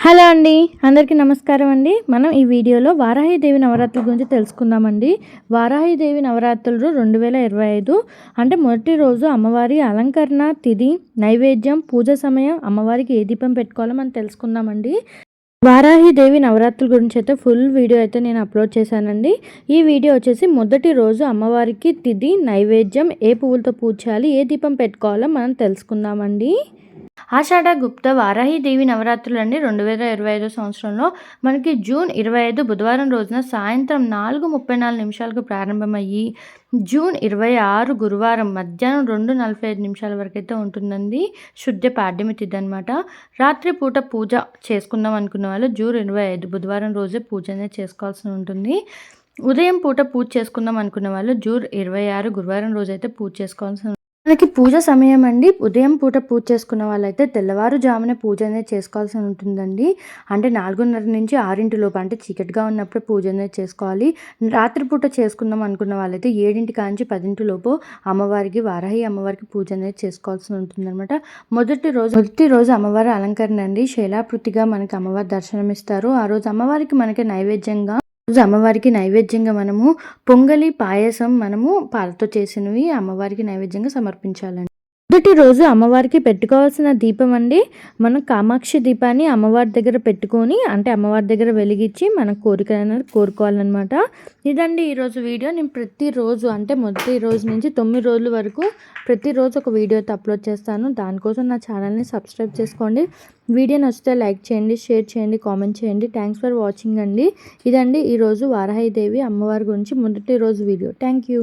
Hello అండి, అందరికీ నమస్కారం అండి. మనం ఈ వీడియోలో వారాహిదేవి నవరాత్రుల గురించి తెలుసుకుందామండి. వారాహిదేవి నవరాత్రులు 2025 అంటే మొదటి రోజు అమ్మవారి అలంకరణ, తిథి, నైవేద్యం, పూజ సమయం, అమ్మవారికి ఏ దీపం పెట్టుకోవాలో మనం తెలుసుకుందామండి. వారాహిదేవి నవరాత్రుల గురించి అయితే ఫుల్ వీడియో అయితే నేను అప్లోడ్ చేశానండి. ఈ వీడియో వచ్చేసి మొదటి రోజు అమ్మవారికి తిథి, నైవేద్యం, ఏ పువ్వులతో పూజ చేయాలి, ఏ దీపం పెట్టుకోవాలో మనం తెలుసుకుందామండి. ఆషాఢ గుప్త వారాహిదేవి నవరాత్రులు అండి 2025 సంవత్సరంలో మనకి జూన్ 25 బుధవారం రోజున సాయంత్రం 4:34 ప్రారంభమయ్యి జూన్ 26 గురువారం మధ్యాహ్నం 2:45 వరకు అయితే ఉంటుందండి. శుద్ధ పాడ్యమి తిథి అనమాట. రాత్రిపూట పూజ చేసుకుందాం అనుకున్న వాళ్ళు జూన్ 25 బుధవారం రోజే పూజ అనేది చేసుకోవాల్సి ఉంటుంది. ఉదయం పూట పూజ చేసుకుందాం అనుకున్న వాళ్ళు జూన్ 26 గురువారం రోజైతే పూజ చేసుకోవాల్సి మనకి పూజ సమయం అండి. ఉదయం పూట పూజ చేసుకున్న వాళ్ళైతే తెల్లవారుజామున పూజ అనేది చేసుకోవాల్సి ఉంటుందండి. అంటే 4:30 నుంచి 6 లోపు, అంటే చీకటిగా ఉన్నప్పుడు పూజ అనేది చేసుకోవాలి. రాత్రిపూట చేసుకుందాం అనుకున్న వాళ్ళైతే 7 కాంచి 10 లోపు అమ్మవారికి, వారాహి అమ్మవారికి పూజ అనేది చేసుకోవాల్సి ఉంటుందన్నమాట. మొదటి రోజు అమ్మవారి అలంకరణ అండి. శైలాకృతిగా మనకి అమ్మవారి దర్శనం ఇస్తారు. ఆ రోజు అమ్మవారికి మనకి నైవేద్యంగా అమ్మవారికి నైవేద్యంగా మనము పొంగలి, పాయసం మనము పాలతో చేసినవి అమ్మవారికి నైవేద్యంగా సమర్పించాలండి. మొదటి రోజు అమ్మవారికి పెట్టుకోవాల్సిన దీపం అండి, మనం కామాక్షి దీపాన్ని అమ్మవారి దగ్గర పెట్టుకొని, అంటే అమ్మవారి దగ్గర వెలిగించి మన కోరిక అనేది కోరుకోవాలన్నమాట. ఇదండి ఈరోజు వీడియో. నేను ప్రతిరోజు, అంటే మొదటి రోజు నుంచి 9 రోజుల వరకు ప్రతిరోజు ఒక వీడియో అయితే అప్లోడ్ చేస్తాను. దానికోసం నా ఛానల్ని సబ్స్క్రైబ్ చేసుకోండి. వీడియో నచ్చితే లైక్ చేయండి, షేర్ చేయండి, కామెంట్ చేయండి. థ్యాంక్స్ ఫర్ వాచింగ్ అండి. ఇదండి ఈరోజు వారాహిదేవి అమ్మవారి గురించి మొదటి రోజు వీడియో. Thank you.